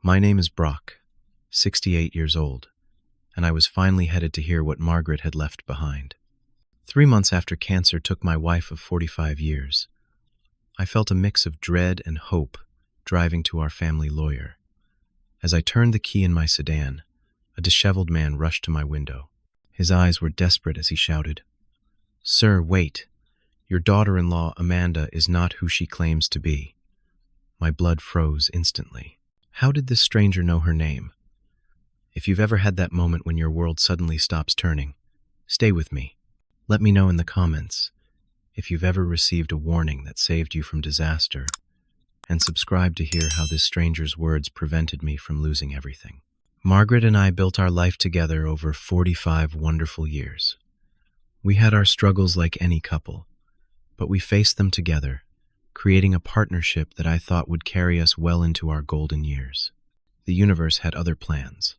My name is Brock, 68 years old, and I was finally headed to hear what Margaret had left behind. 3 months after cancer took my wife of 45 years, I felt a mix of dread and hope driving to our family lawyer. As I turned the key in my sedan, a disheveled man rushed to my window. His eyes were desperate as he shouted, "Sir, wait. Your daughter-in-law, Amanda, is not who she claims to be." My blood froze instantly. How did this stranger know her name? If you've ever had that moment when your world suddenly stops turning, stay with me. Let me know in the comments if you've ever received a warning that saved you from disaster, and subscribe to hear how this stranger's words prevented me from losing everything. Margaret and I built our life together over 45 wonderful years. We had our struggles like any couple, but we faced them together, creating a partnership that I thought would carry us well into our golden years. The universe had other plans.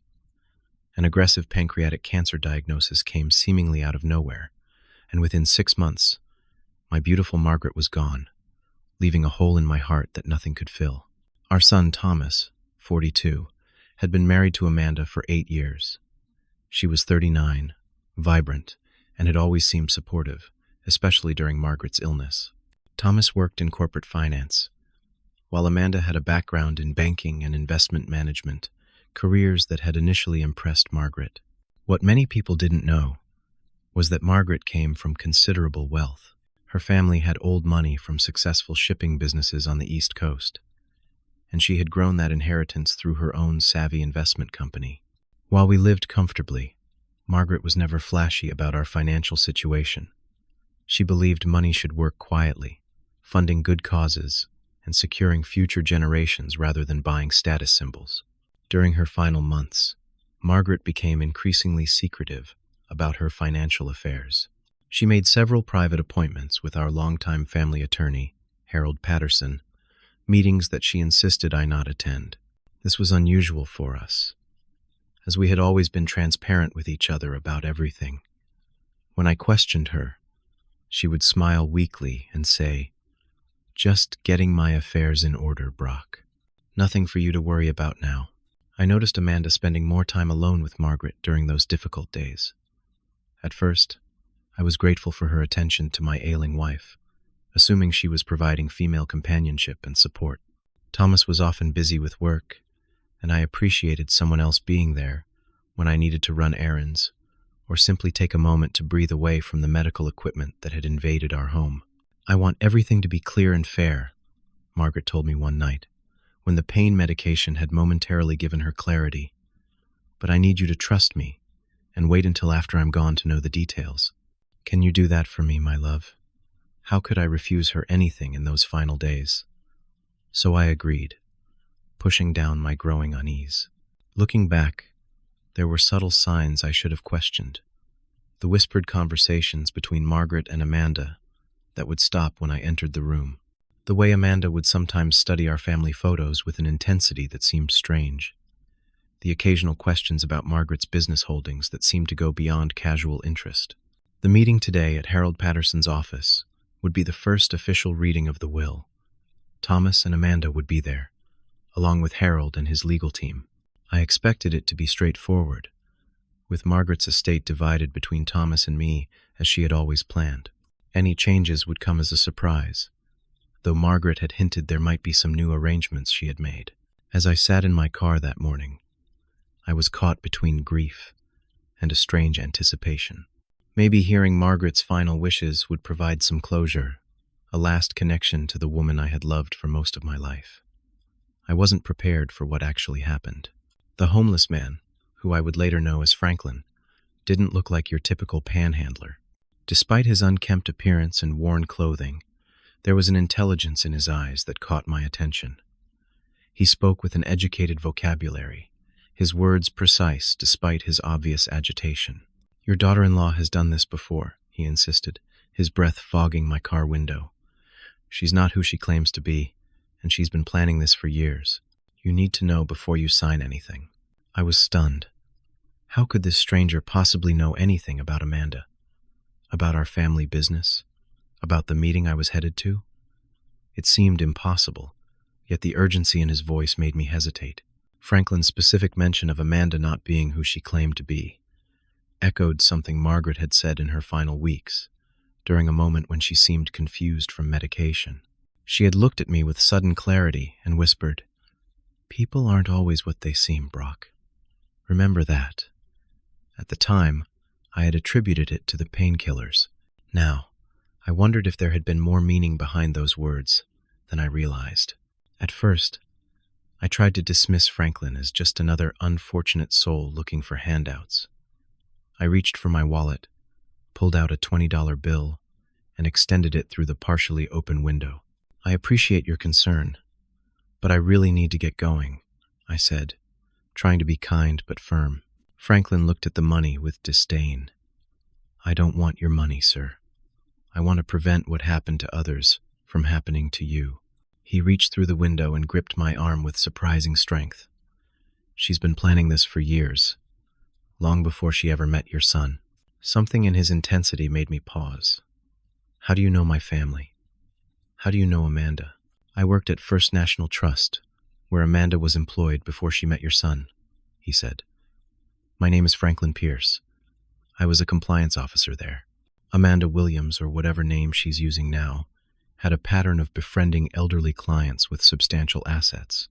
An aggressive pancreatic cancer diagnosis came seemingly out of nowhere, and within 6 months, my beautiful Margaret was gone, leaving a hole in my heart that nothing could fill. Our son, Thomas, 42, had been married to Amanda for 8 years. She was 39, vibrant, and had always seemed supportive, especially during Margaret's illness. Thomas worked in corporate finance, while Amanda had a background in banking and investment management, careers that had initially impressed Margaret. What many people didn't know was that Margaret came from considerable wealth. Her family had old money from successful shipping businesses on the East Coast, and she had grown that inheritance through her own savvy investment company. While we lived comfortably, Margaret was never flashy about our financial situation. She believed money should work quietly, funding good causes and securing future generations rather than buying status symbols. During her final months, Margaret became increasingly secretive about her financial affairs. She made several private appointments with our longtime family attorney, Harold Patterson, meetings that she insisted I not attend. This was unusual for us, as we had always been transparent with each other about everything. When I questioned her, she would smile weakly and say, "Just getting my affairs in order, Brock. Nothing for you to worry about now." I noticed Amanda spending more time alone with Margaret during those difficult days. At first, I was grateful for her attention to my ailing wife, assuming she was providing female companionship and support. Thomas was often busy with work, and I appreciated someone else being there when I needed to run errands or simply take a moment to breathe away from the medical equipment that had invaded our home. "I want everything to be clear and fair," Margaret told me one night, when the pain medication had momentarily given her clarity. "But I need you to trust me and wait until after I'm gone to know the details. Can you do that for me, my love?" How could I refuse her anything in those final days? So I agreed, pushing down my growing unease. Looking back, there were subtle signs I should have questioned. The whispered conversations between Margaret and Amanda that would stop when I entered the room. The way Amanda would sometimes study our family photos with an intensity that seemed strange. The occasional questions about Margaret's business holdings that seemed to go beyond casual interest. The meeting today at Harold Patterson's office would be the first official reading of the will. Thomas and Amanda would be there, along with Harold and his legal team. I expected it to be straightforward, with Margaret's estate divided between Thomas and me as she had always planned. Any changes would come as a surprise, though Margaret had hinted there might be some new arrangements she had made. As I sat in my car that morning, I was caught between grief and a strange anticipation. Maybe hearing Margaret's final wishes would provide some closure, a last connection to the woman I had loved for most of my life. I wasn't prepared for what actually happened. The homeless man, who I would later know as Franklin, didn't look like your typical panhandler. Despite his unkempt appearance and worn clothing, there was an intelligence in his eyes that caught my attention. He spoke with an educated vocabulary, his words precise despite his obvious agitation. "Your daughter-in-law has done this before," he insisted, his breath fogging my car window. "She's not who she claims to be, and she's been planning this for years. You need to know before you sign anything." I was stunned. How could this stranger possibly know anything about Amanda? About our family business? About the meeting I was headed to? It seemed impossible, yet the urgency in his voice made me hesitate. Franklin's specific mention of Amanda not being who she claimed to be echoed something Margaret had said in her final weeks, during a moment when she seemed confused from medication. She had looked at me with sudden clarity and whispered, "People aren't always what they seem, Brock. Remember that." At the time, I had attributed it to the painkillers. Now, I wondered if there had been more meaning behind those words than I realized. At first, I tried to dismiss Franklin as just another unfortunate soul looking for handouts. I reached for my wallet, pulled out a $20 bill, and extended it through the partially open window. "I appreciate your concern, but I really need to get going," I said, trying to be kind but firm. Franklin looked at the money with disdain. "I don't want your money, sir. I want to prevent what happened to others from happening to you." He reached through the window and gripped my arm with surprising strength. "She's been planning this for years, long before she ever met your son." Something in his intensity made me pause. "How do you know my family? How do you know Amanda?" "I worked at First National Trust, where Amanda was employed before she met your son," he said. "My name is Franklin Pierce. I was a compliance officer there." Amanda Williams, or whatever name she's using now, had a pattern of befriending elderly clients with substantial assets.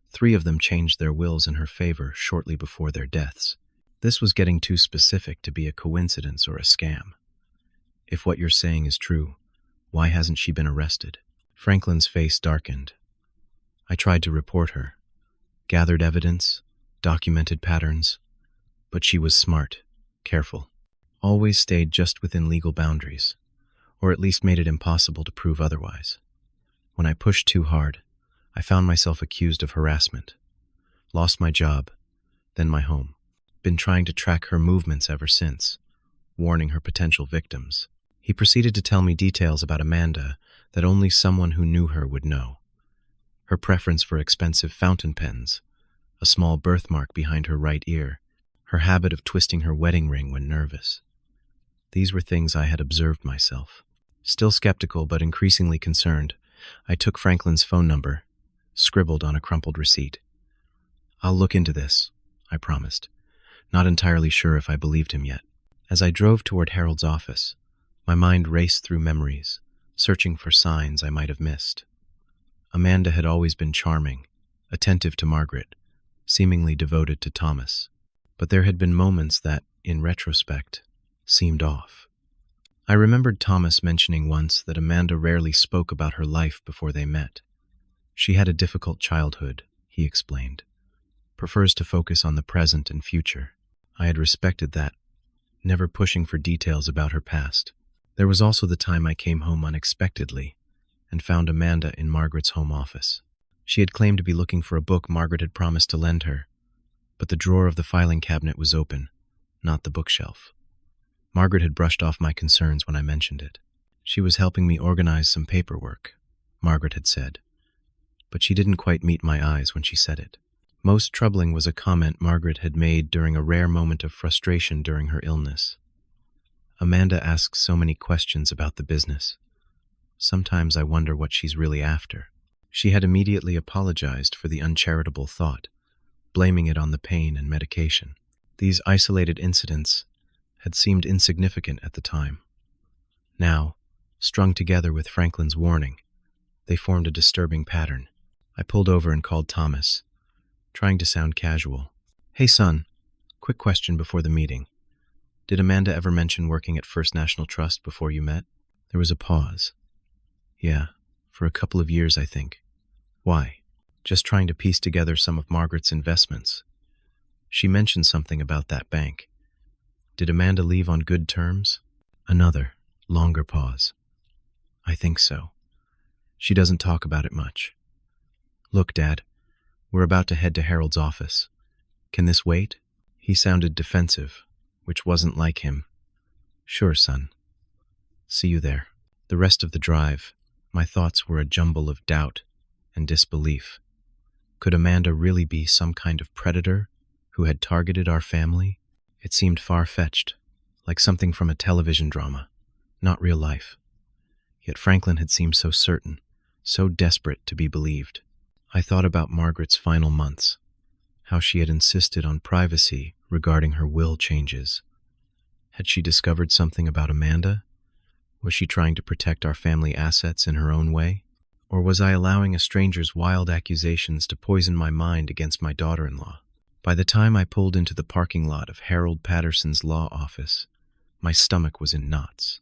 3 of them changed their wills in her favor shortly before their deaths. This was getting too specific to be a coincidence or a scam. If what you're saying is true, why hasn't she been arrested? Franklin's face darkened. I tried to report her, gathered evidence, documented patterns, but she was smart, careful, always stayed just within legal boundaries, or at least made it impossible to prove otherwise. When I pushed too hard, I found myself accused of harassment, lost my job, then my home. Been trying to track her movements ever since, warning her potential victims. He proceeded to tell me details about Amanda that only someone who knew her would know. Her preference for expensive fountain pens, a small birthmark behind her right ear, her habit of twisting her wedding ring when nervous. These were things I had observed myself. Still skeptical but increasingly concerned, I took Franklin's phone number, scribbled on a crumpled receipt. "I'll look into this," I promised, not entirely sure if I believed him yet. As I drove toward Harold's office, my mind raced through memories, searching for signs I might have missed. Amanda had always been charming, attentive to Margaret, seemingly devoted to Thomas. But there had been moments that, in retrospect, seemed off. I remembered Thomas mentioning once that Amanda rarely spoke about her life before they met. She had a difficult childhood, he explained. Prefers to focus on the present and future. I had respected that, never pushing for details about her past. There was also the time I came home unexpectedly and found Amanda in Margaret's home office. She had claimed to be looking for a book Margaret had promised to lend her, but the drawer of the filing cabinet was open, not the bookshelf. Margaret had brushed off my concerns when I mentioned it. She was helping me organize some paperwork, Margaret had said, but she didn't quite meet my eyes when she said it. Most troubling was a comment Margaret had made during a rare moment of frustration during her illness. "Amanda asks so many questions about the business. Sometimes I wonder what she's really after." She had immediately apologized for the uncharitable thought, blaming it on the pain and medication. These isolated incidents had seemed insignificant at the time. Now, strung together with Franklin's warning, they formed a disturbing pattern. I pulled over and called Thomas, trying to sound casual. "Hey son, quick question before the meeting. Did Amanda ever mention working at First National Trust before you met?" There was a pause. "Yeah, for a couple of years, I think." "Why?" "Just trying to piece together some of Margaret's investments. She mentioned something about that bank. Did Amanda leave on good terms?" Another, longer pause. "I think so. She doesn't talk about it much." "Look, Dad, we're about to head to Harold's office. Can this wait?" He sounded defensive, which wasn't like him. "Sure, son. See you there." The rest of the drive, my thoughts were a jumble of doubt and disbelief. Could Amanda really be some kind of predator who had targeted our family? It seemed far-fetched, like something from a television drama, not real life. Yet Franklin had seemed so certain, so desperate to be believed. I thought about Margaret's final months, how she had insisted on privacy regarding her will changes. Had she discovered something about Amanda? Was she trying to protect our family assets in her own way? Or was I allowing a stranger's wild accusations to poison my mind against my daughter-in-law? By the time I pulled into the parking lot of Harold Patterson's law office, my stomach was in knots.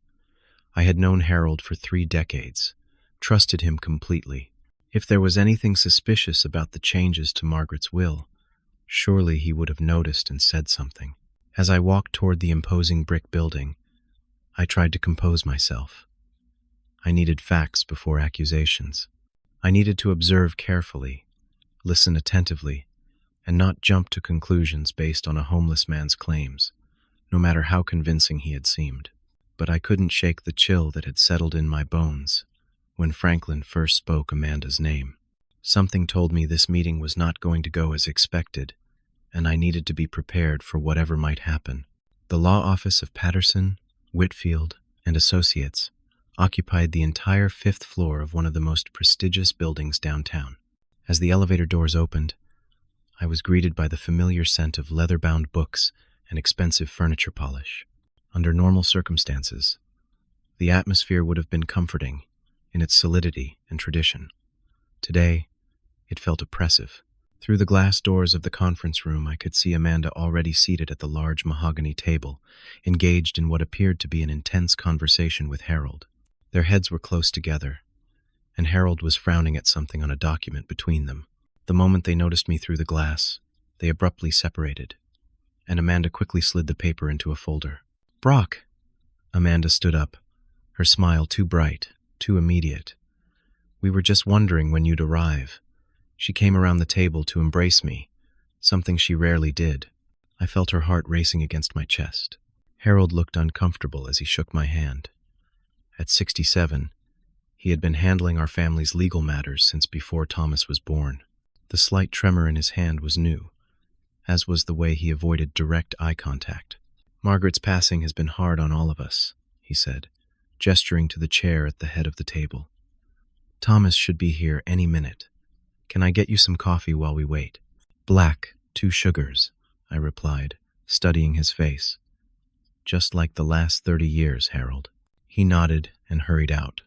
I had known Harold for 3 decades, trusted him completely. If there was anything suspicious about the changes to Margaret's will, surely he would have noticed and said something. As I walked toward the imposing brick building, I tried to compose myself. I needed facts before accusations. I needed to observe carefully, listen attentively, and not jump to conclusions based on a homeless man's claims, no matter how convincing he had seemed. But I couldn't shake the chill that had settled in my bones when Franklin first spoke Amanda's name. Something told me this meeting was not going to go as expected, and I needed to be prepared for whatever might happen. The law office of Patterson, Whitfield, and Associates occupied the entire 5th floor of one of the most prestigious buildings downtown. As the elevator doors opened, I was greeted by the familiar scent of leather-bound books and expensive furniture polish. Under normal circumstances, the atmosphere would have been comforting in its solidity and tradition. Today, it felt oppressive. Through the glass doors of the conference room, I could see Amanda already seated at the large mahogany table, engaged in what appeared to be an intense conversation with Harold. Their heads were close together, and Harold was frowning at something on a document between them. The moment they noticed me through the glass, they abruptly separated, and Amanda quickly slid the paper into a folder. "Brock!" Amanda stood up, her smile too bright, too immediate. "We were just wondering when you'd arrive." She came around the table to embrace me, something she rarely did. I felt her heart racing against my chest. Harold looked uncomfortable as he shook my hand. At 67, he had been handling our family's legal matters since before Thomas was born. The slight tremor in his hand was new, as was the way he avoided direct eye contact. "Margaret's passing has been hard on all of us," he said, gesturing to the chair at the head of the table. "Thomas should be here any minute. Can I get you some coffee while we wait?" "Black, 2 sugars," I replied, studying his face. "Just like the last 30 years, Harold." He nodded and hurried out,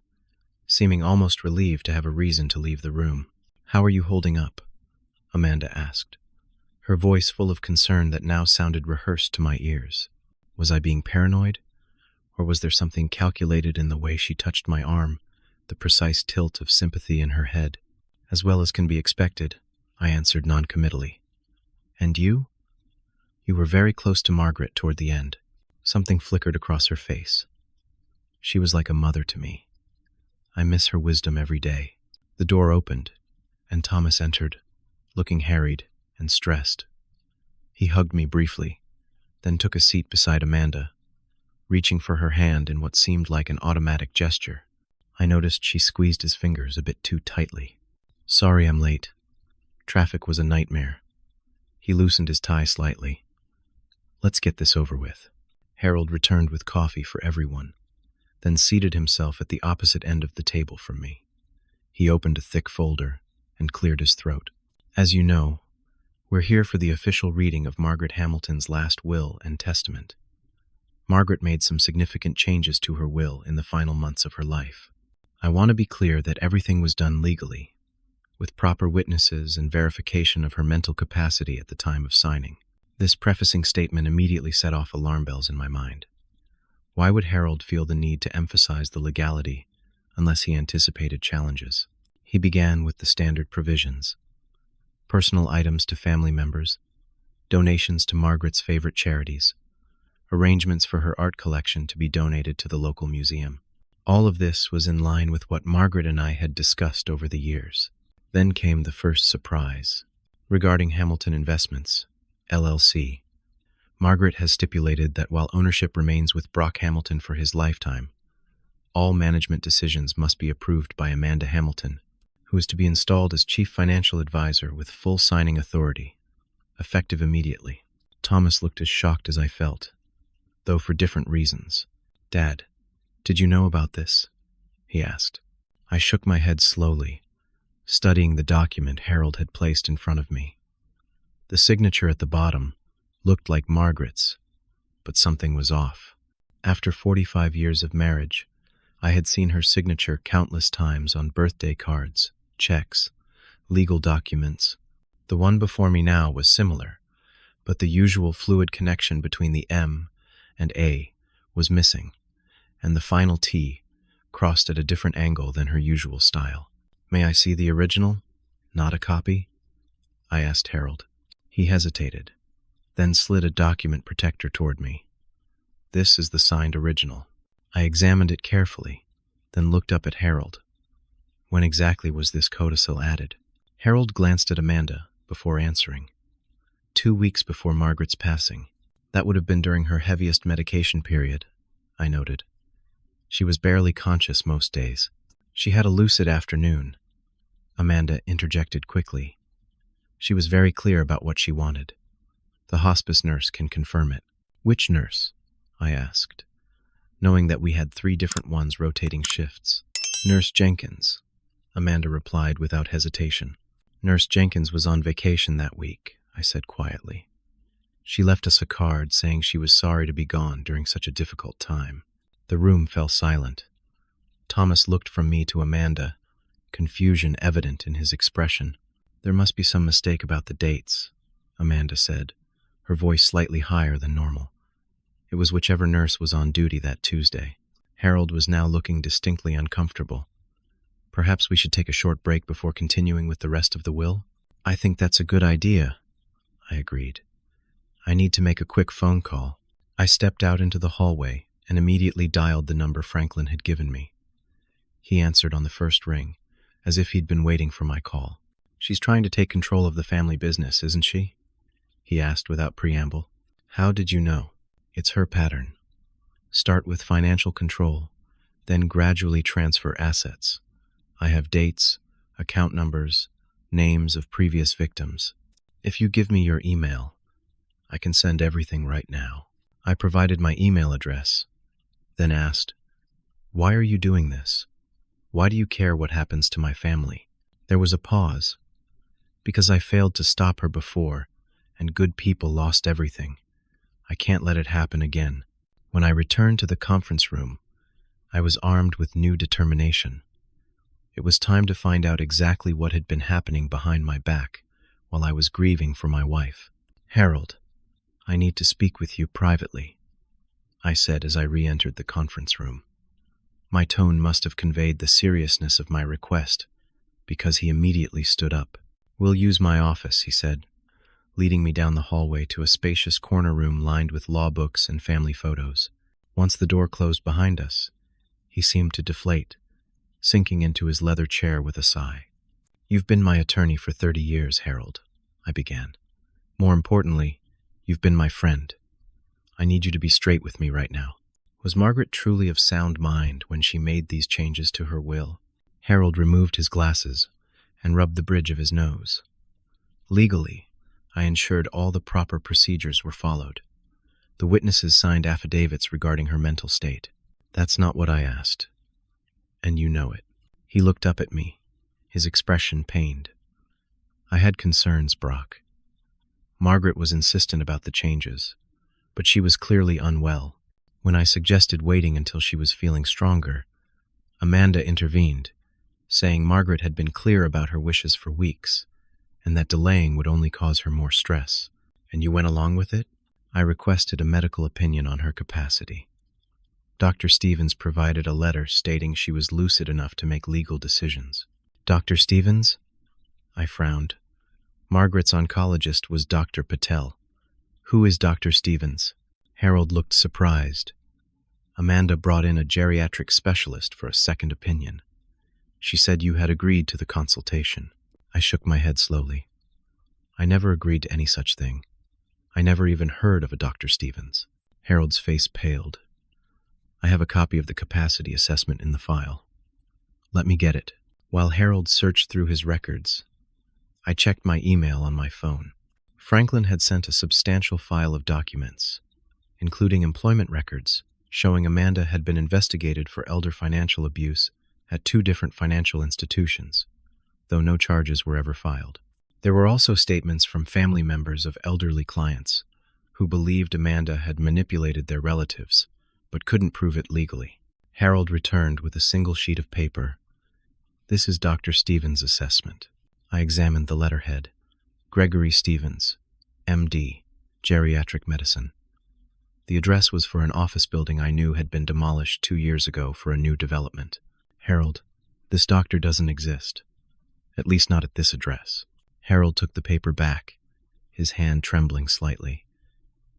seeming almost relieved to have a reason to leave the room. "How are you holding up?" Amanda asked, her voice full of concern that now sounded rehearsed to my ears. Was I being paranoid? Or was there something calculated in the way she touched my arm, the precise tilt of sympathy in her head? "As well as can be expected," I answered noncommittally. "And you?" "You were very close to Margaret toward the end." Something flickered across her face. "She was like a mother to me. I miss her wisdom every day." The door opened, and Thomas entered, looking harried and stressed. He hugged me briefly, then took a seat beside Amanda, reaching for her hand in what seemed like an automatic gesture. I noticed she squeezed his fingers a bit too tightly. "Sorry I'm late. Traffic was a nightmare." He loosened his tie slightly. "Let's get this over with." Harold returned with coffee for everyone, then seated himself at the opposite end of the table from me. He opened a thick folder and cleared his throat. "As you know, we're here for the official reading of Margaret Hamilton's last will and testament. Margaret made some significant changes to her will in the final months of her life. I want to be clear that everything was done legally, with proper witnesses and verification of her mental capacity at the time of signing." This prefacing statement immediately set off alarm bells in my mind. Why would Harold feel the need to emphasize the legality unless he anticipated challenges? He began with the standard provisions: personal items to family members, donations to Margaret's favorite charities, arrangements for her art collection to be donated to the local museum. All of this was in line with what Margaret and I had discussed over the years. Then came the first surprise. Regarding Hamilton Investments, LLC, Margaret has stipulated that while ownership remains with Brock Hamilton for his lifetime, all management decisions must be approved by Amanda Hamilton, who is to be installed as Chief Financial Advisor with full signing authority, effective immediately. Thomas looked as shocked as I felt, though for different reasons. "Dad, did you know about this?" he asked. I shook my head slowly, studying the document Harold had placed in front of me. The signature at the bottom looked like Margaret's, but something was off. After 45 years of marriage, I had seen her signature countless times on birthday cards, checks, legal documents. The one before me now was similar, but the usual fluid connection between the M and A was missing, and the final T crossed at a different angle than her usual style. "May I see the original, not a copy?" I asked Harold. He hesitated, then slid a document protector toward me. "This is the signed original." I examined it carefully, then looked up at Harold. When exactly was this codicil added? Harold glanced at Amanda before answering. 2 weeks before Margaret's passing. That would have been during her heaviest medication period, I noted. She was barely conscious most days. She had a lucid afternoon. Amanda interjected quickly. She was very clear about what she wanted. The hospice nurse can confirm it. "Which nurse?" I asked, knowing that we had 3 different ones rotating shifts. "Nurse Jenkins," Amanda replied without hesitation. "Nurse Jenkins was on vacation that week," I said quietly. "She left us a card saying she was sorry to be gone during such a difficult time." The room fell silent. Thomas looked from me to Amanda, confusion evident in his expression. "There must be some mistake about the dates," Amanda said, her voice slightly higher than normal. It was whichever nurse was on duty that Tuesday. Harold was now looking distinctly uncomfortable. "Perhaps we should take a short break before continuing with the rest of the will?" "I think that's a good idea," I agreed. "I need to make a quick phone call." I stepped out into the hallway and immediately dialed the number Franklin had given me. He answered on the first ring, as if he'd been waiting for my call. "She's trying to take control of the family business, isn't she?" he asked without preamble. "How did you know?" "It's her pattern. Start with financial control, then gradually transfer assets. I have dates, account numbers, names of previous victims. If you give me your email, I can send everything right now." I provided my email address, then asked, "Why are you doing this? Why do you care what happens to my family?" There was a pause. "Because I failed to stop her before, and good people lost everything. I can't let it happen again." When I returned to the conference room, I was armed with new determination. It was time to find out exactly what had been happening behind my back while I was grieving for my wife. "Harold, I need to speak with you privately," I said as I re-entered the conference room. My tone must have conveyed the seriousness of my request, because he immediately stood up. "We'll use my office," he said, leading me down the hallway to a spacious corner room lined with law books and family photos. Once the door closed behind us, he seemed to deflate, sinking into his leather chair with a sigh. "You've been my attorney for 30 years, Harold," I began. "More importantly, you've been my friend. I need you to be straight with me right now. Was Margaret truly of sound mind when she made these changes to her will?" Harold removed his glasses and rubbed the bridge of his nose. "Legally, I ensured all the proper procedures were followed. The witnesses signed affidavits regarding her mental state. That's not what I asked, and you know it." He looked up at me, his expression pained. "I had concerns, Brock. Margaret was insistent about the changes, but she was clearly unwell. When I suggested waiting until she was feeling stronger, Amanda intervened, saying Margaret had been clear about her wishes for weeks, and that delaying would only cause her more stress. "And you went along with it?" "I requested a medical opinion on her capacity. Dr. Stevens provided a letter stating she was lucid enough to make legal decisions." "Dr. Stevens?" I frowned. Margaret's oncologist was Dr. Patel. "Who is Dr. Stevens?" Harold looked surprised. "Amanda brought in a geriatric specialist for a second opinion. She said you had agreed to the consultation." I shook my head slowly. "I never agreed to any such thing. I never even heard of a Dr. Stevens." Harold's face paled. "I have a copy of the capacity assessment in the file. Let me get it." While Harold searched through his records, I checked my email on my phone. Franklin had sent a substantial file of documents, including employment records, showing Amanda had been investigated for elder financial abuse at 2 different financial institutions, though no charges were ever filed. There were also statements from family members of elderly clients who believed Amanda had manipulated their relatives, but couldn't prove it legally. Harold returned with a single sheet of paper. "This is Dr. Stevens' assessment." I examined the letterhead. Gregory Stevens, MD, Geriatric Medicine. The address was for an office building I knew had been demolished 2 years ago for a new development. "Harold, this doctor doesn't exist. At least not at this address." Harold took the paper back, his hand trembling slightly.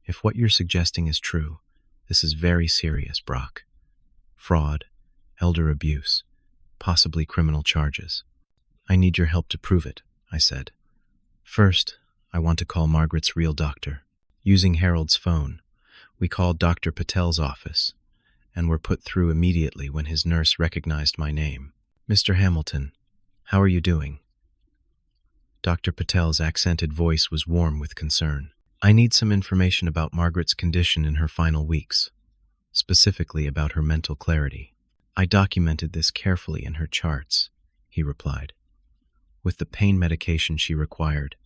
"If what you're suggesting is true, this is very serious, Brock. Fraud, elder abuse, possibly criminal charges. I need your help to prove it," I said. "First, I want to call Margaret's real doctor." Using Harold's phone, we called Dr. Patel's office and were put through immediately when his nurse recognized my name. "Mr. Hamilton, how are you doing?" Dr. Patel's accented voice was warm with concern. "I need some information about Margaret's condition in her final weeks, specifically about her mental clarity." "I documented this carefully in her charts," he replied. "With the pain medication she required,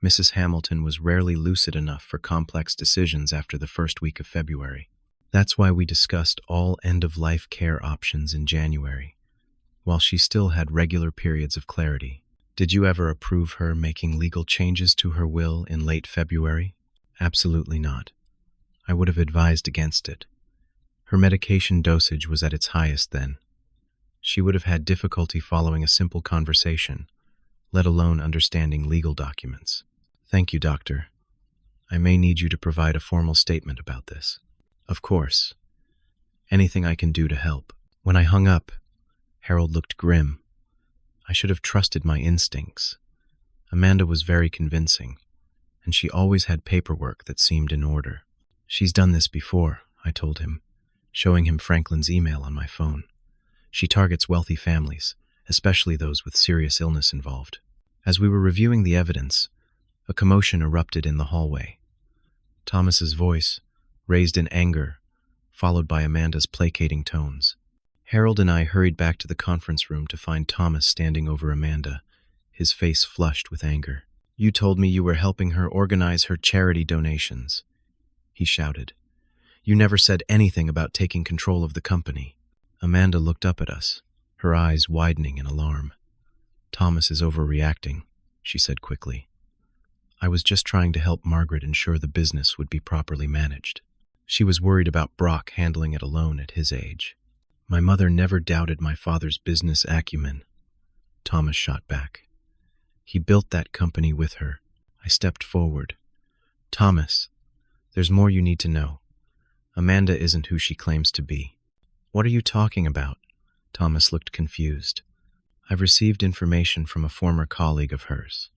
Mrs. Hamilton was rarely lucid enough for complex decisions after the first week of February. That's why we discussed all end-of-life care options in January, while she still had regular periods of clarity." "Did you ever approve her making legal changes to her will in late February?" "Absolutely not. I would have advised against it. Her medication dosage was at its highest then. She would have had difficulty following a simple conversation, let alone understanding legal documents." "Thank you, doctor. I may need you to provide a formal statement about this." "Of course. Anything I can do to help." When I hung up, Harold looked grim. I should have trusted my instincts. Amanda was very convincing, and she always had paperwork that seemed in order. "She's done this before," I told him, showing him Franklin's email on my phone. "She targets wealthy families, especially those with serious illness involved." As we were reviewing the evidence, a commotion erupted in the hallway. Thomas's voice, raised in anger, followed by Amanda's placating tones. Harold and I hurried back to the conference room to find Thomas standing over Amanda, his face flushed with anger. "You told me you were helping her organize her charity donations," he shouted. "You never said anything about taking control of the company." Amanda looked up at us, her eyes widening in alarm. "Thomas is overreacting," she said quickly. "I was just trying to help Margaret ensure the business would be properly managed. She was worried about Brock handling it alone at his age." "My mother never doubted my father's business acumen," Thomas shot back. "He built that company with her." I stepped forward. "Thomas, there's more you need to know. Amanda isn't who she claims to be." "What are you talking about?" Thomas looked confused. "I've received information from a former colleague of hers.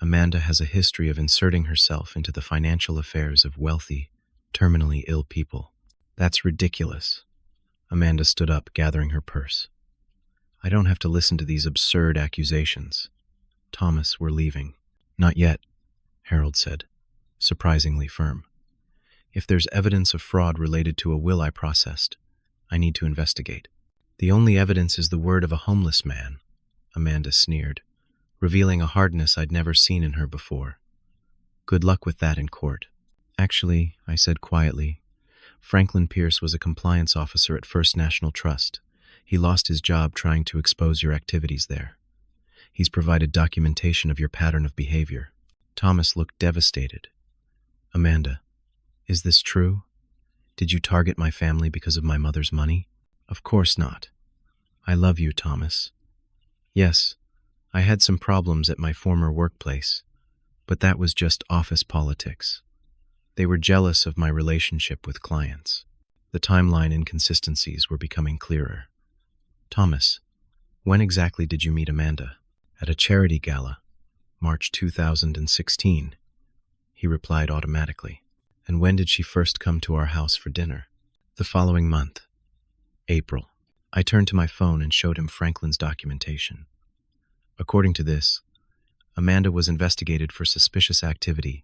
Amanda has a history of inserting herself into the financial affairs of wealthy, terminally ill people." "That's ridiculous." Amanda stood up, gathering her purse. "I don't have to listen to these absurd accusations." "Thomas, we're leaving." "Not yet," Harold said, surprisingly firm. "If there's evidence of fraud related to a will I processed, I need to investigate." "The only evidence is the word of a homeless man," Amanda sneered, revealing a hardness I'd never seen in her before. "Good luck with that in court." "Actually," I said quietly, "Franklin Pierce was a compliance officer at First National Trust. He lost his job trying to expose your activities there. He's provided documentation of your pattern of behavior." Thomas looked devastated. "Amanda, is this true? Did you target my family because of my mother's money?" "Of course not. I love you, Thomas. Yes, I had some problems at my former workplace, but that was just office politics. They were jealous of my relationship with clients." The timeline inconsistencies were becoming clearer. "Thomas, when exactly did you meet Amanda?" "At a charity gala, March 2016, he replied automatically. "And when did she first come to our house for dinner?" "The following month, April." I turned to my phone and showed him Franklin's documentation. According to this, Amanda was investigated for suspicious activity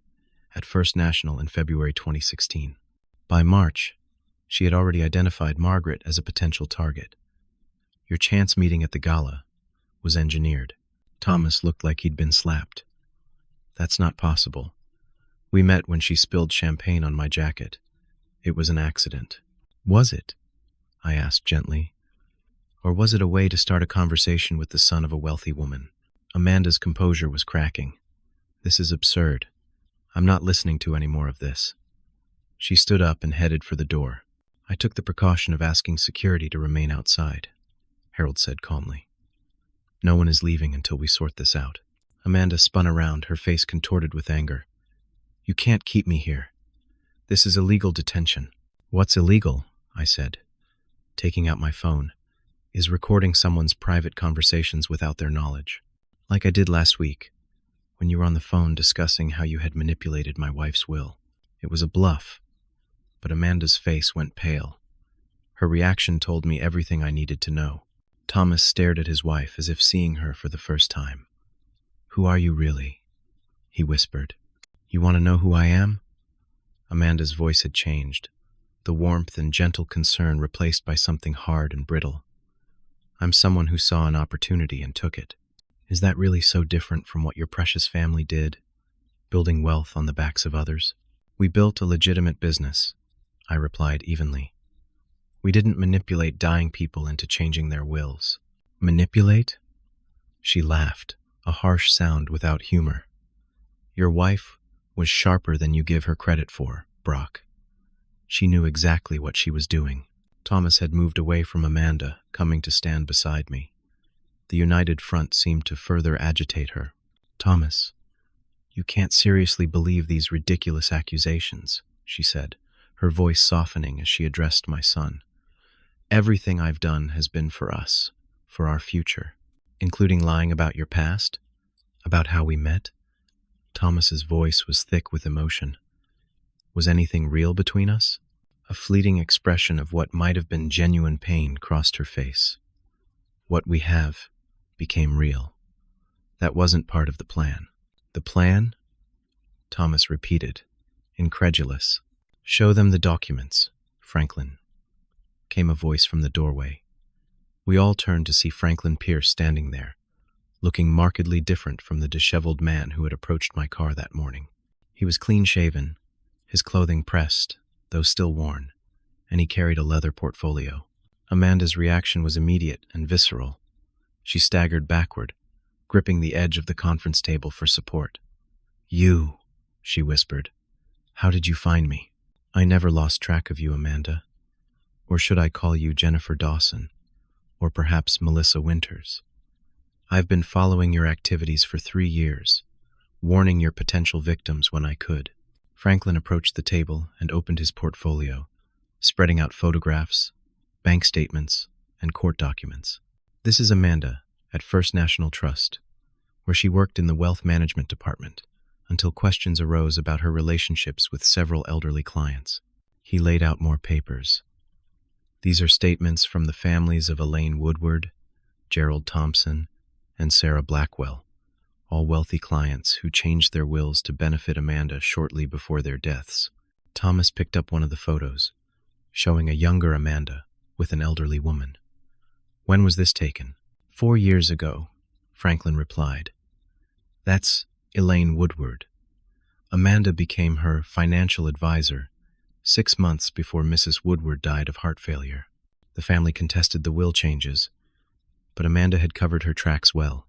at First National in February 2016. By March, she had already identified Margaret as a potential target. Your chance meeting at the gala was engineered." Thomas looked like he'd been slapped. That's not possible. We met when she spilled champagne on my jacket. It was an accident. Was it? I asked gently. Or was it a way to start a conversation with the son of a wealthy woman? Amanda's composure was cracking. This is absurd. I'm not listening to any more of this. She stood up and headed for the door. I took the precaution of asking security to remain outside, Harold said calmly. No one is leaving until we sort this out. Amanda spun around, her face contorted with anger. You can't keep me here. This is illegal detention. What's illegal? I said, taking out my phone, is recording someone's private conversations without their knowledge. Like I did last week, when you were on the phone discussing how you had manipulated my wife's will. It was a bluff, but Amanda's face went pale. Her reaction told me everything I needed to know. Thomas stared at his wife as if seeing her for the first time. Who are you really? He whispered. You want to know who I am? Amanda's voice had changed, the warmth and gentle concern replaced by something hard and brittle. I'm someone who saw an opportunity and took it. Is that really so different from what your precious family did, building wealth on the backs of others? We built a legitimate business, I replied evenly. We didn't manipulate dying people into changing their wills. Manipulate? She laughed, a harsh sound without humor. Your wife was sharper than you give her credit for, Brock. She knew exactly what she was doing. Thomas had moved away from Amanda, coming to stand beside me. The united front seemed to further agitate her. Thomas, you can't seriously believe these ridiculous accusations, she said, her voice softening as she addressed my son. Everything I've done has been for us, for our future, including lying about your past, about how we met. Thomas's voice was thick with emotion. Was anything real between us? A fleeting expression of what might have been genuine pain crossed her face. What we have became real. That wasn't part of the plan. The plan? Thomas repeated, incredulous. Show them the documents, Franklin, came a voice from the doorway. We all turned to see Franklin Pierce standing there, looking markedly different from the disheveled man who had approached my car that morning. He was clean-shaven, his clothing pressed, though still worn, and he carried a leather portfolio. Amanda's reaction was immediate and visceral. She staggered backward, gripping the edge of the conference table for support. You, she whispered. How did you find me? I never lost track of you, Amanda. Or should I call you Jennifer Dawson? Or perhaps Melissa Winters? I've been following your activities for 3 years, warning your potential victims when I could. Franklin approached the table and opened his portfolio, spreading out photographs, bank statements, and court documents. This is Amanda at First National Trust, where she worked in the wealth management department until questions arose about her relationships with several elderly clients. He laid out more papers. These are statements from the families of Elaine Woodward, Gerald Thompson, and Sarah Blackwell, all wealthy clients who changed their wills to benefit Amanda shortly before their deaths. Thomas picked up one of the photos, showing a younger Amanda with an elderly woman. When was this taken? 4 years ago, Franklin replied. That's Elaine Woodward. Amanda became her financial advisor 6 months before Mrs. Woodward died of heart failure. The family contested the will changes, but Amanda had covered her tracks well.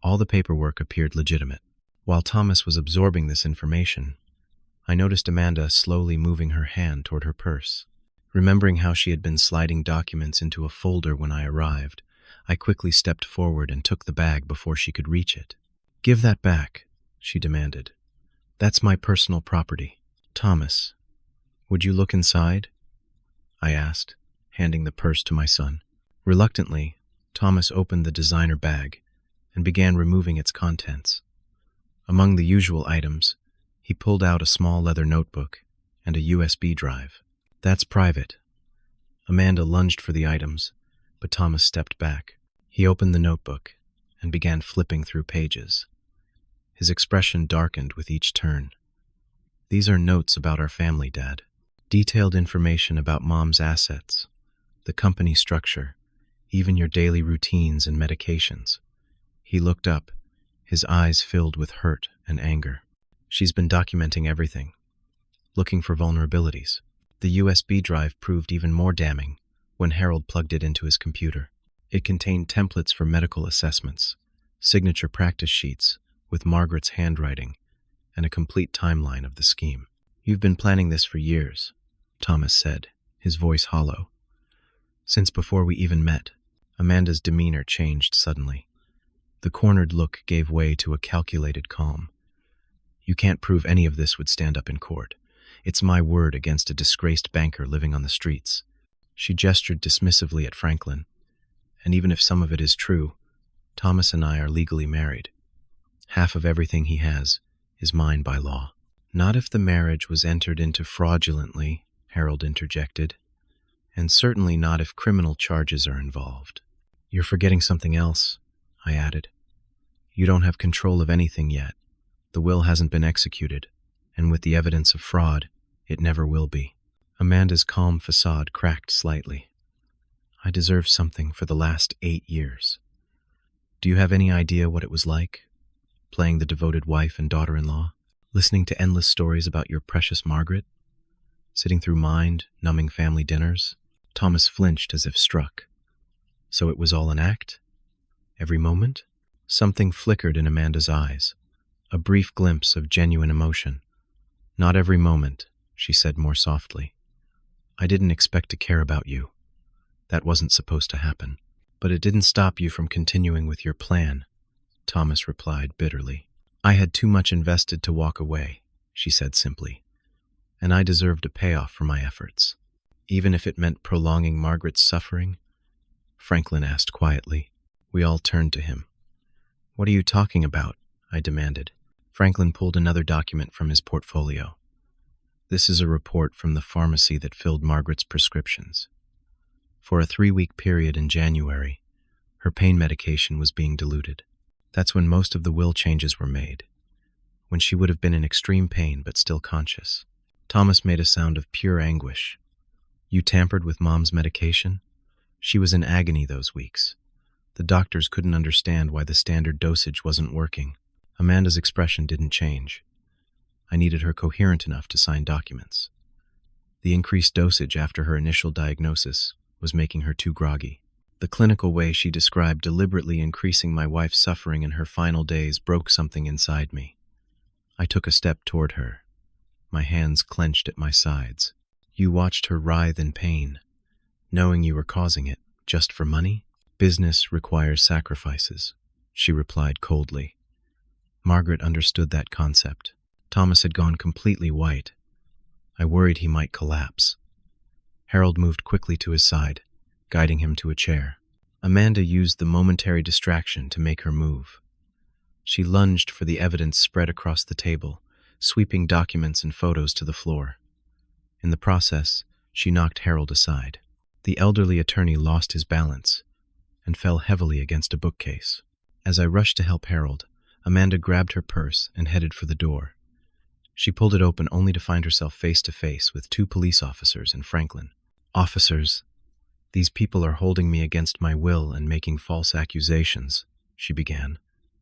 All the paperwork appeared legitimate. While Thomas was absorbing this information, I noticed Amanda slowly moving her hand toward her purse. Remembering how she had been sliding documents into a folder when I arrived, I quickly stepped forward and took the bag before she could reach it. Give that back, she demanded. That's my personal property. Thomas, would you look inside? I asked, handing the purse to my son. Reluctantly, Thomas opened the designer bag and began removing its contents. Among the usual items, he pulled out a small leather notebook and a USB drive. That's private. Amanda lunged for the items, but Thomas stepped back. He opened the notebook and began flipping through pages. His expression darkened with each turn. These are notes about our family, Dad. Detailed information about Mom's assets, the company structure, even your daily routines and medications. He looked up, his eyes filled with hurt and anger. She's been documenting everything, looking for vulnerabilities. The USB drive proved even more damning when Harold plugged it into his computer. It contained templates for medical assessments, signature practice sheets with Margaret's handwriting, and a complete timeline of the scheme. "You've been planning this for years," Thomas said, his voice hollow. "Since before we even met." Amanda's demeanor changed suddenly. The cornered look gave way to a calculated calm. "You can't prove any of this would stand up in court. It's my word against a disgraced banker living on the streets." She gestured dismissively at Franklin. "And even if some of it is true, Thomas and I are legally married. Half of everything he has is mine by law." "Not if the marriage was entered into fraudulently," Harold interjected. "And certainly not if criminal charges are involved." "You're forgetting something else," I added. "You don't have control of anything yet. The will hasn't been executed, and with the evidence of fraud, it never will be." Amanda's calm facade cracked slightly. "I deserve something for the last 8 years. Do you have any idea what it was like, playing the devoted wife and daughter-in-law, listening to endless stories about your precious Margaret, sitting through mind-numbing family dinners?" Thomas flinched as if struck. "So it was all an act? Every moment?" Something flickered in Amanda's eyes, a brief glimpse of genuine emotion. "Not every moment," she said more softly. "I didn't expect to care about you. That wasn't supposed to happen. But it didn't stop you from continuing with your plan," Thomas replied bitterly. "I had too much invested to walk away," she said simply, "and I deserved a payoff for my efforts. Even if it meant prolonging Margaret's suffering?" Franklin asked quietly. We all turned to him. "What are you talking about?" I demanded. Franklin pulled another document from his portfolio. "This is a report from the pharmacy that filled Margaret's prescriptions. For a 3-week period in January, her pain medication was being diluted. That's when most of the will changes were made, when she would have been in extreme pain but still conscious." Thomas made a sound of pure anguish. "You tampered with Mom's medication? She was in agony those weeks. The doctors couldn't understand why the standard dosage wasn't working." Amanda's expression didn't change. I needed her coherent enough to sign documents. The increased dosage after her initial diagnosis was making her too groggy. The clinical way she described deliberately increasing my wife's suffering in her final days broke something inside me. I took a step toward her, my hands clenched at my sides. "You watched her writhe in pain, knowing you were causing it, just for money?" "Business requires sacrifices," she replied coldly. Margaret understood that concept. Thomas had gone completely white. I worried he might collapse. Harold moved quickly to his side, guiding him to a chair. Amanda used the momentary distraction to make her move. She lunged for the evidence spread across the table, sweeping documents and photos to the floor. In the process, she knocked Harold aside. The elderly attorney lost his balance and fell heavily against a bookcase. As I rushed to help Harold, Amanda grabbed her purse and headed for the door. She pulled it open only to find herself face to face with 2 police officers and Franklin. "Officers, these people are holding me against my will and making false accusations," she began,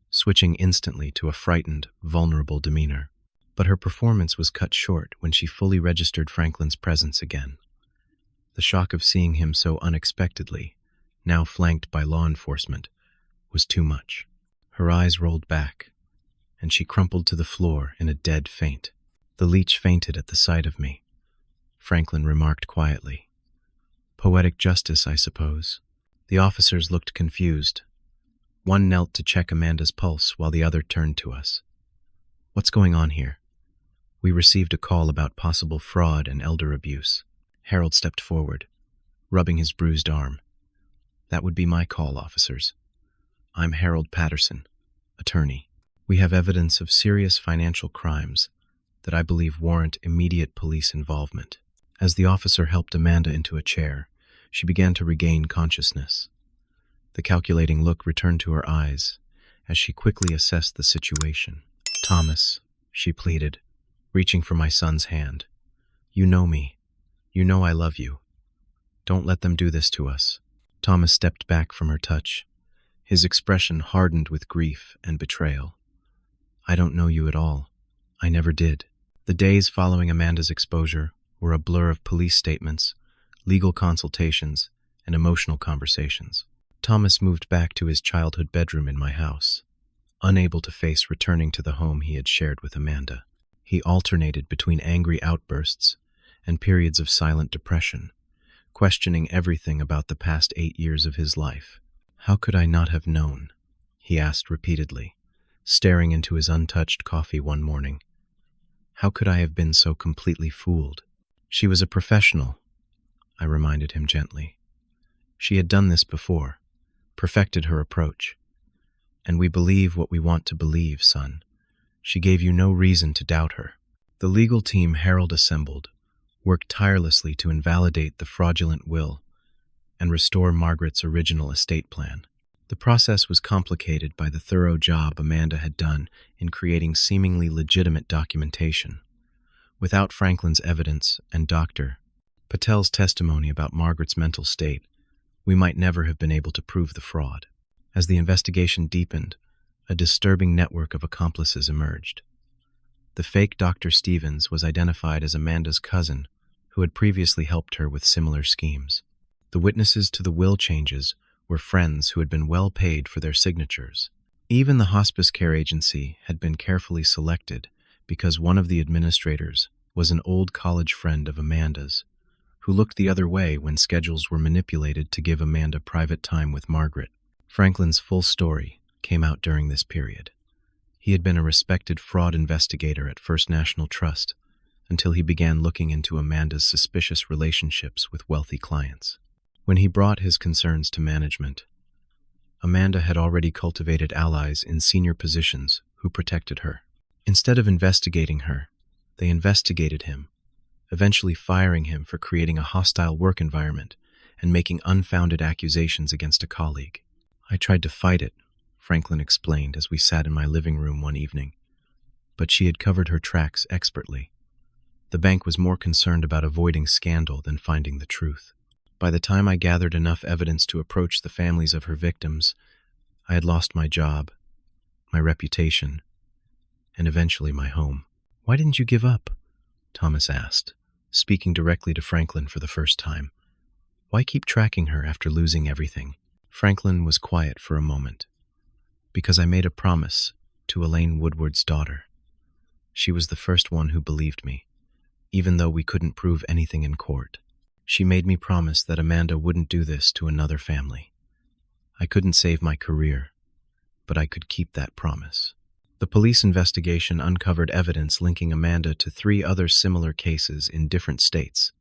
switching instantly to a frightened, vulnerable demeanor. But her performance was cut short when she fully registered Franklin's presence again. The shock of seeing him so unexpectedly, now flanked by law enforcement, was too much. Her eyes rolled back, and she crumpled to the floor in a dead faint. "The leech fainted at the sight of me," Franklin remarked quietly. "Poetic justice, I suppose." The officers looked confused. One knelt to check Amanda's pulse while the other turned to us. "What's going on here?" "We received a call about possible fraud and elder abuse." Harold stepped forward, rubbing his bruised arm. "That would be my call, officers. I'm Harold Patterson, attorney. We have evidence of serious financial crimes that I believe warrant immediate police involvement." As the officer helped Amanda into a chair, she began to regain consciousness. The calculating look returned to her eyes as she quickly assessed the situation. "Thomas," she pleaded, reaching for my son's hand. "You know me. You know I love you. Don't let them do this to us." Thomas stepped back from her touch, his expression hardened with grief and betrayal. I don't know you at all. I never did. The days following Amanda's exposure were a blur of police statements, legal consultations, and emotional conversations. Thomas moved back to his childhood bedroom in my house, unable to face returning to the home he had shared with Amanda. He alternated between angry outbursts and periods of silent depression, questioning everything about the past 8 years of his life. How could I not have known? He asked repeatedly, staring into his untouched coffee one morning. How could I have been so completely fooled? She was a professional, I reminded him gently. She had done this before, perfected her approach. And we believe what we want to believe, son. She gave you no reason to doubt her. The legal team Harold assembled worked tirelessly to invalidate the fraudulent will and restore Margaret's original estate plan. The process was complicated by the thorough job Amanda had done in creating seemingly legitimate documentation. Without Franklin's evidence and Dr. Patel's testimony about Margaret's mental state, we might never have been able to prove the fraud. As the investigation deepened, a disturbing network of accomplices emerged. The fake Dr. Stevens was identified as Amanda's cousin, who had previously helped her with similar schemes. The witnesses to the will changes were friends who had been well paid for their signatures. Even the hospice care agency had been carefully selected because one of the administrators was an old college friend of Amanda's, who looked the other way when schedules were manipulated to give Amanda private time with Margaret. Franklin's full story came out during this period. He had been a respected fraud investigator at First National Trust until he began looking into Amanda's suspicious relationships with wealthy clients. When he brought his concerns to management, Amanda had already cultivated allies in senior positions who protected her. Instead of investigating her, they investigated him, eventually firing him for creating a hostile work environment and making unfounded accusations against a colleague. I tried to fight it, Franklin explained as we sat in my living room one evening, but she had covered her tracks expertly. The bank was more concerned about avoiding scandal than finding the truth. By the time I gathered enough evidence to approach the families of her victims, I had lost my job, my reputation, and eventually my home. Why didn't you give up? Thomas asked, speaking directly to Franklin for the first time. Why keep tracking her after losing everything? Franklin was quiet for a moment. Because I made a promise to Elaine Woodward's daughter. She was the first one who believed me, even though we couldn't prove anything in court. She made me promise that Amanda wouldn't do this to another family. I couldn't save my career, but I could keep that promise. The police investigation uncovered evidence linking Amanda to 3 other similar cases in different states,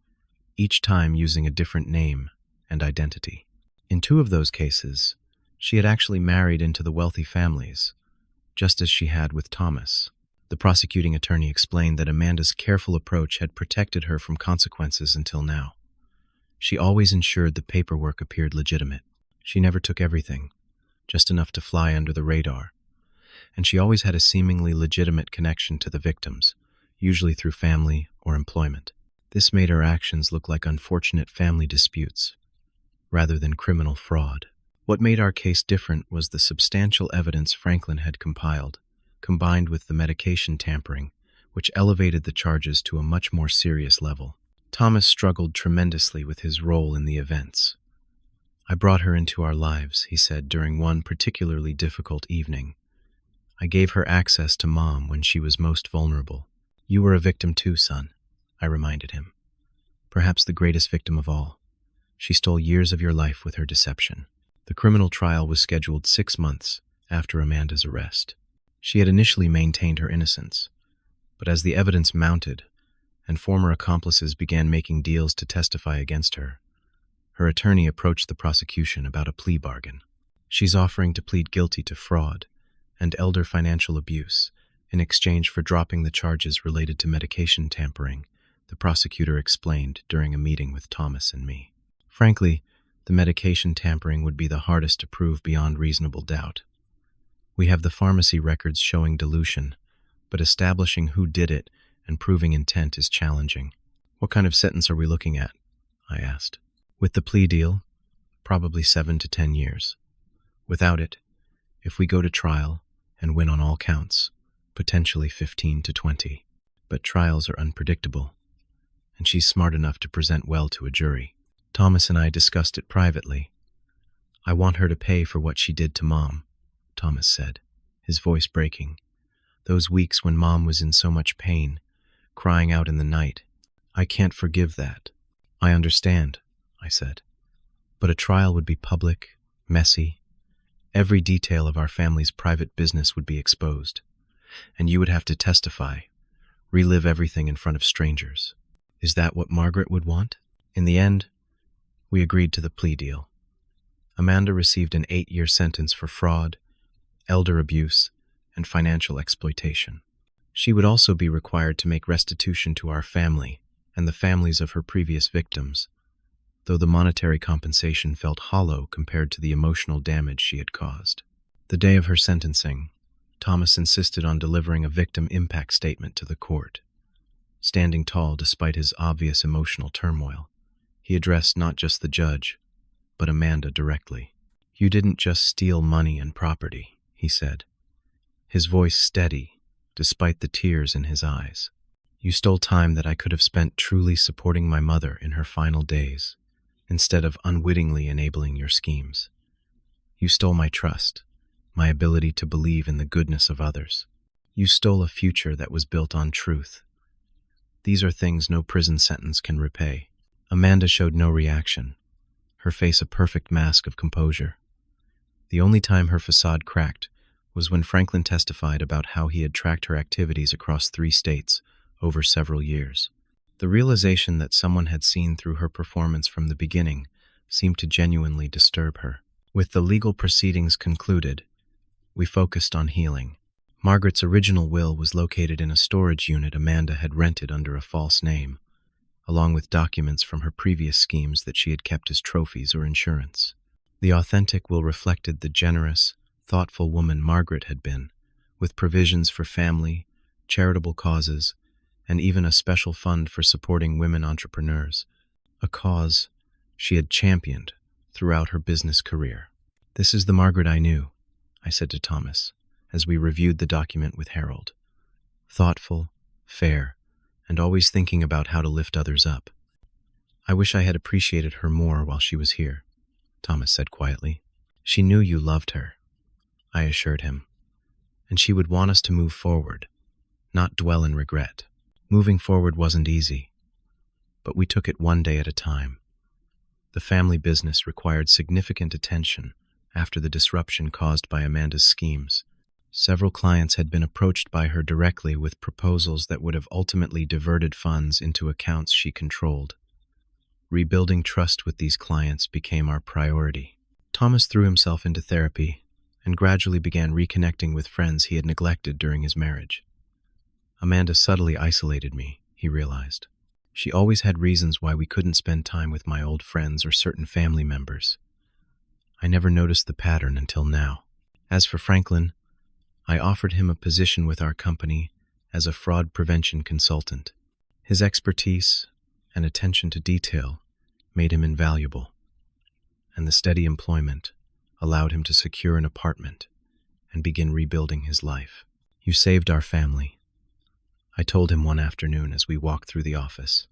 each time using a different name and identity. In 2 of those cases, she had actually married into the wealthy families, just as she had with Thomas. The prosecuting attorney explained that Amanda's careful approach had protected her from consequences until now. She always ensured the paperwork appeared legitimate. She never took everything, just enough to fly under the radar. And she always had a seemingly legitimate connection to the victims, usually through family or employment. This made her actions look like unfortunate family disputes, rather than criminal fraud. What made our case different was the substantial evidence Franklin had compiled, combined with the medication tampering, which elevated the charges to a much more serious level. Thomas struggled tremendously with his role in the events. I brought her into our lives, he said during one particularly difficult evening. I gave her access to Mom when she was most vulnerable. You were a victim too, son, I reminded him. Perhaps the greatest victim of all. She stole years of your life with her deception. The criminal trial was scheduled 6 months after Amanda's arrest. She had initially maintained her innocence, but as the evidence mounted and former accomplices began making deals to testify against her, her attorney approached the prosecution about a plea bargain. She's offering to plead guilty to fraud and elder financial abuse in exchange for dropping the charges related to medication tampering, the prosecutor explained during a meeting with Thomas and me. Frankly, the medication tampering would be the hardest to prove beyond reasonable doubt. We have the pharmacy records showing dilution, but establishing who did it and proving intent is challenging. What kind of sentence are we looking at? I asked. With the plea deal, probably 7 to 10 years. Without it, if we go to trial and win on all counts, potentially 15 to 20. But trials are unpredictable, and she's smart enough to present well to a jury. Thomas and I discussed it privately. I want her to pay for what she did to Mom, Thomas said, his voice breaking. Those weeks when Mom was in so much pain, crying out in the night. I can't forgive that. I understand, I said. But a trial would be public, messy. Every detail of our family's private business would be exposed, and you would have to testify, relive everything in front of strangers. Is that what Margaret would want? In the end, we agreed to the plea deal. Amanda received an 8-year sentence for fraud, elder abuse, and financial exploitation. She would also be required to make restitution to our family and the families of her previous victims, though the monetary compensation felt hollow compared to the emotional damage she had caused. The day of her sentencing, Thomas insisted on delivering a victim impact statement to the court. Standing tall despite his obvious emotional turmoil, he addressed not just the judge, but Amanda directly. You didn't just steal money and property, he said, his voice steady despite the tears in his eyes. You stole time that I could have spent truly supporting my mother in her final days, instead of unwittingly enabling your schemes. You stole my trust, my ability to believe in the goodness of others. You stole a future that was built on truth. These are things no prison sentence can repay. Amanda showed no reaction, her face a perfect mask of composure. The only time her facade cracked was when Franklin testified about how he had tracked her activities across 3 states over several years. The realization that someone had seen through her performance from the beginning seemed to genuinely disturb her. With the legal proceedings concluded, we focused on healing. Margaret's original will was located in a storage unit Amanda had rented under a false name, along with documents from her previous schemes that she had kept as trophies or insurance. The authentic will reflected the generous, thoughtful woman Margaret had been, with provisions for family, charitable causes, and even a special fund for supporting women entrepreneurs, a cause she had championed throughout her business career. This is the Margaret I knew, I said to Thomas, as we reviewed the document with Harold. Thoughtful, fair, and always thinking about how to lift others up. I wish I had appreciated her more while she was here, Thomas said quietly. She knew you loved her, I assured him, and she would want us to move forward, not dwell in regret. Moving forward wasn't easy, but we took it one day at a time. The family business required significant attention after the disruption caused by Amanda's schemes. Several clients had been approached by her directly with proposals that would have ultimately diverted funds into accounts she controlled. Rebuilding trust with these clients became our priority. Thomas threw himself into therapy and gradually began reconnecting with friends he had neglected during his marriage. Amanda subtly isolated me, he realized. She always had reasons why we couldn't spend time with my old friends or certain family members. I never noticed the pattern until now. As for Franklin, I offered him a position with our company as a fraud prevention consultant. His expertise and attention to detail made him invaluable, and the steady employment allowed him to secure an apartment and begin rebuilding his life. You saved our family, I told him one afternoon as we walked through the office.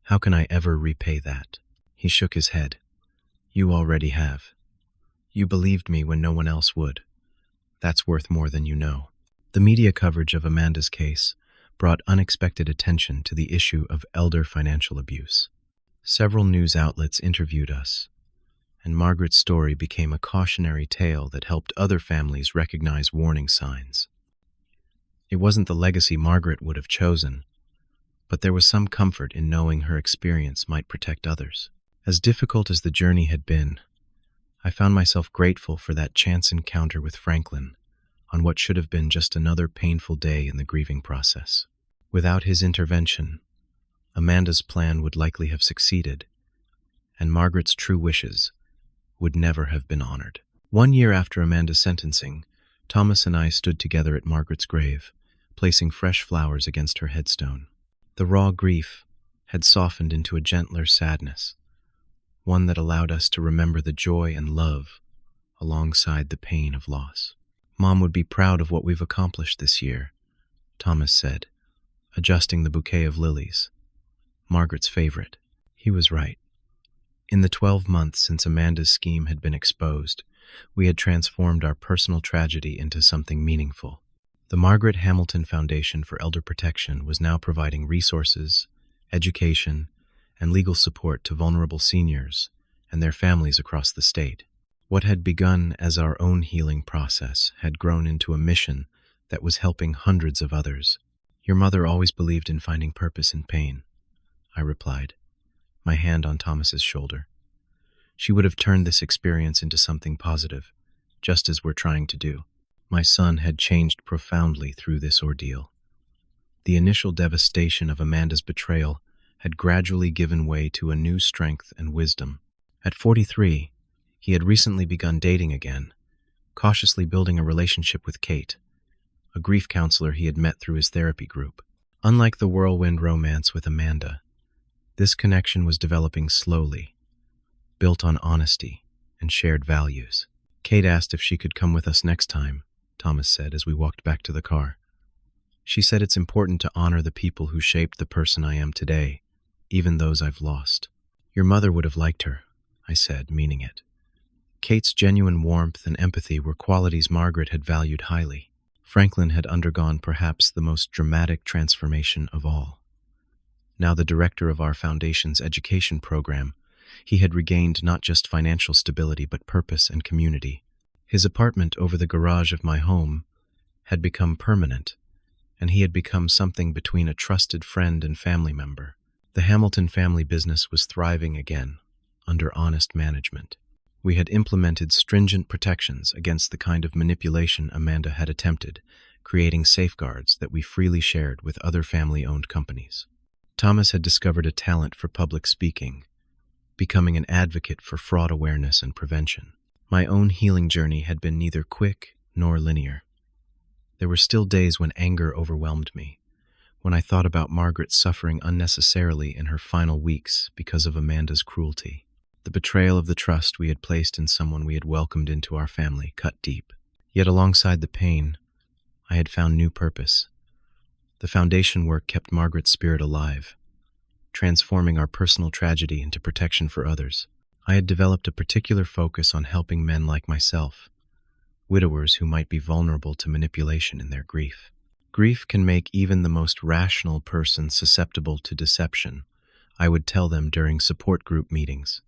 How can I ever repay that? He shook his head. You already have. You believed me when no one else would. That's worth more than you know. The media coverage of Amanda's case brought unexpected attention to the issue of elder financial abuse. Several news outlets interviewed us, and Margaret's story became a cautionary tale that helped other families recognize warning signs. It wasn't the legacy Margaret would have chosen, but there was some comfort in knowing her experience might protect others. As difficult as the journey had been, I found myself grateful for that chance encounter with Franklin on what should have been just another painful day in the grieving process. Without his intervention, Amanda's plan would likely have succeeded, and Margaret's true wishes would never have been honored. 1 year after Amanda's sentencing, Thomas and I stood together at Margaret's grave, placing fresh flowers against her headstone. The raw grief had softened into a gentler sadness, one that allowed us to remember the joy and love alongside the pain of loss. Mom would be proud of what we've accomplished this year, Thomas said, adjusting the bouquet of lilies, Margaret's favorite. He was right. In the 12 months since Amanda's scheme had been exposed, we had transformed our personal tragedy into something meaningful. The Margaret Hamilton Foundation for Elder Protection was now providing resources, education, and legal support to vulnerable seniors and their families across the state. What had begun as our own healing process had grown into a mission that was helping hundreds of others. Your mother always believed in finding purpose in pain, I replied, my hand on Thomas's shoulder. She would have turned this experience into something positive, just as we're trying to do. My son had changed profoundly through this ordeal. The initial devastation of Amanda's betrayal had gradually given way to a new strength and wisdom. At 43, he had recently begun dating again, cautiously building a relationship with Kate, a grief counselor he had met through his therapy group. Unlike the whirlwind romance with Amanda, this connection was developing slowly, built on honesty and shared values. Kate asked if she could come with us next time, Thomas said as we walked back to the car. She said it's important to honor the people who shaped the person I am today, even those I've lost. Your mother would have liked her, I said, meaning it. Kate's genuine warmth and empathy were qualities Margaret had valued highly. Franklin had undergone perhaps the most dramatic transformation of all. Now the director of our foundation's education program, he had regained not just financial stability but purpose and community. His apartment over the garage of my home had become permanent, and he had become something between a trusted friend and family member. The Hamilton family business was thriving again, under honest management. We had implemented stringent protections against the kind of manipulation Amanda had attempted, creating safeguards that we freely shared with other family-owned companies. Thomas had discovered a talent for public speaking, becoming an advocate for fraud awareness and prevention. My own healing journey had been neither quick nor linear. There were still days when anger overwhelmed me, when I thought about Margaret suffering unnecessarily in her final weeks because of Amanda's cruelty. The betrayal of the trust we had placed in someone we had welcomed into our family cut deep. Yet alongside the pain, I had found new purpose. The foundation work kept Margaret's spirit alive, transforming our personal tragedy into protection for others. I had developed a particular focus on helping men like myself, widowers who might be vulnerable to manipulation in their grief. Grief can make even the most rational person susceptible to deception, I would tell them during support group meetings.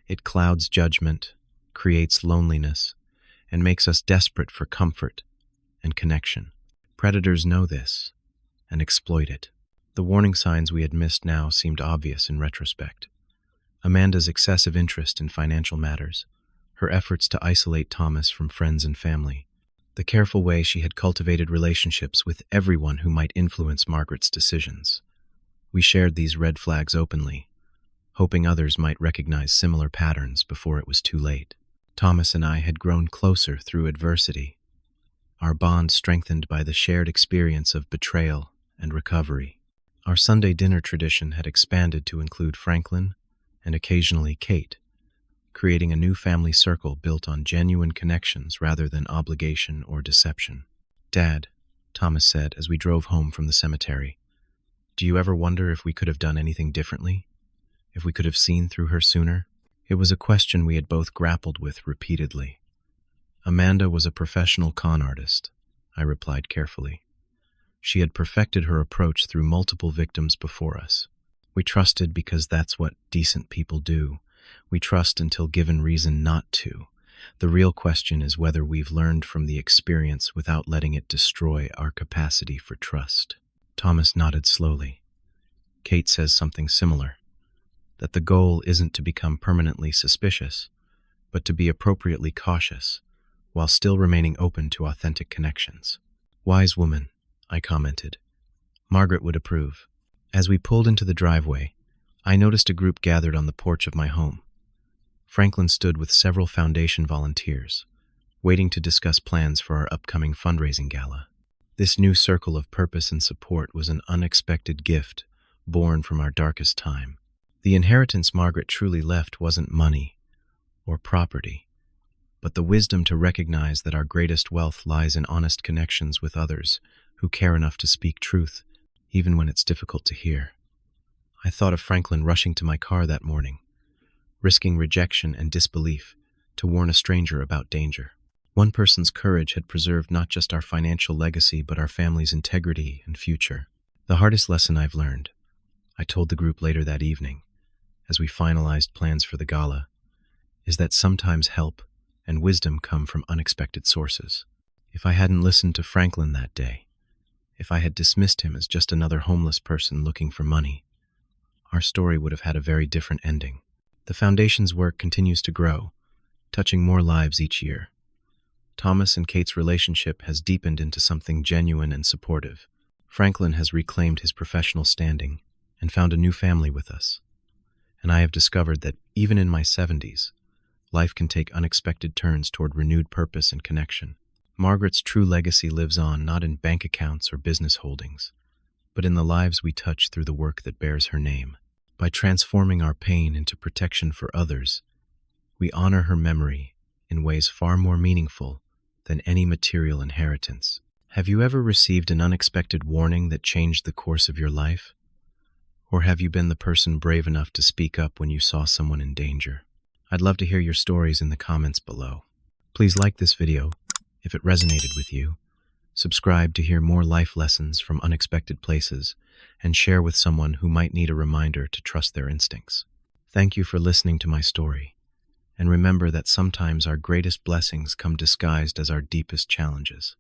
It clouds judgment, creates loneliness, and makes us desperate for comfort and connection. Predators know this and exploit it. The warning signs we had missed now seemed obvious in retrospect. Amanda's excessive interest in financial matters, her efforts to isolate Thomas from friends and family, the careful way she had cultivated relationships with everyone who might influence Margaret's decisions. We shared these red flags openly, hoping others might recognize similar patterns before it was too late. Thomas and I had grown closer through adversity, our bond strengthened by the shared experience of betrayal and recovery. Our Sunday dinner tradition had expanded to include Franklin and occasionally Kate, creating a new family circle built on genuine connections rather than obligation or deception. "Dad," Thomas said as we drove home from the cemetery, "do you ever wonder if we could have done anything differently? If we could have seen through her sooner?" It was a question we had both grappled with repeatedly. "Amanda was a professional con artist," I replied carefully. She had perfected her approach through multiple victims before us. We trusted because that's what decent people do. We trust until given reason not to. The real question is whether we've learned from the experience without letting it destroy our capacity for trust. Thomas nodded slowly. Kate says something similar, that the goal isn't to become permanently suspicious, but to be appropriately cautious, while still remaining open to authentic connections. "Wise woman," I commented. "Margaret would approve." As we pulled into the driveway, I noticed a group gathered on the porch of my home. Franklin stood with several foundation volunteers, waiting to discuss plans for our upcoming fundraising gala. This new circle of purpose and support was an unexpected gift born from our darkest time. The inheritance Margaret truly left wasn't money or property, but the wisdom to recognize that our greatest wealth lies in honest connections with others who care enough to speak truth, even when it's difficult to hear. I thought of Franklin rushing to my car that morning, risking rejection and disbelief to warn a stranger about danger. One person's courage had preserved not just our financial legacy, but our family's integrity and future. The hardest lesson I've learned, I told the group later that evening, as we finalized plans for the gala, is that sometimes help and wisdom come from unexpected sources. If I hadn't listened to Franklin that day, if I had dismissed him as just another homeless person looking for money, our story would have had a very different ending. The Foundation's work continues to grow, touching more lives each year. Thomas and Kate's relationship has deepened into something genuine and supportive. Franklin has reclaimed his professional standing and found a new family with us. And I have discovered that even in my 70s, life can take unexpected turns toward renewed purpose and connection. Margaret's true legacy lives on not in bank accounts or business holdings, but in the lives we touch through the work that bears her name. By transforming our pain into protection for others, we honor her memory in ways far more meaningful than any material inheritance. Have you ever received an unexpected warning that changed the course of your life? Or have you been the person brave enough to speak up when you saw someone in danger? I'd love to hear your stories in the comments below. Please like this video if it resonated with you, subscribe to hear more life lessons from unexpected places, and share with someone who might need a reminder to trust their instincts. Thank you for listening to my story. And remember that sometimes our greatest blessings come disguised as our deepest challenges.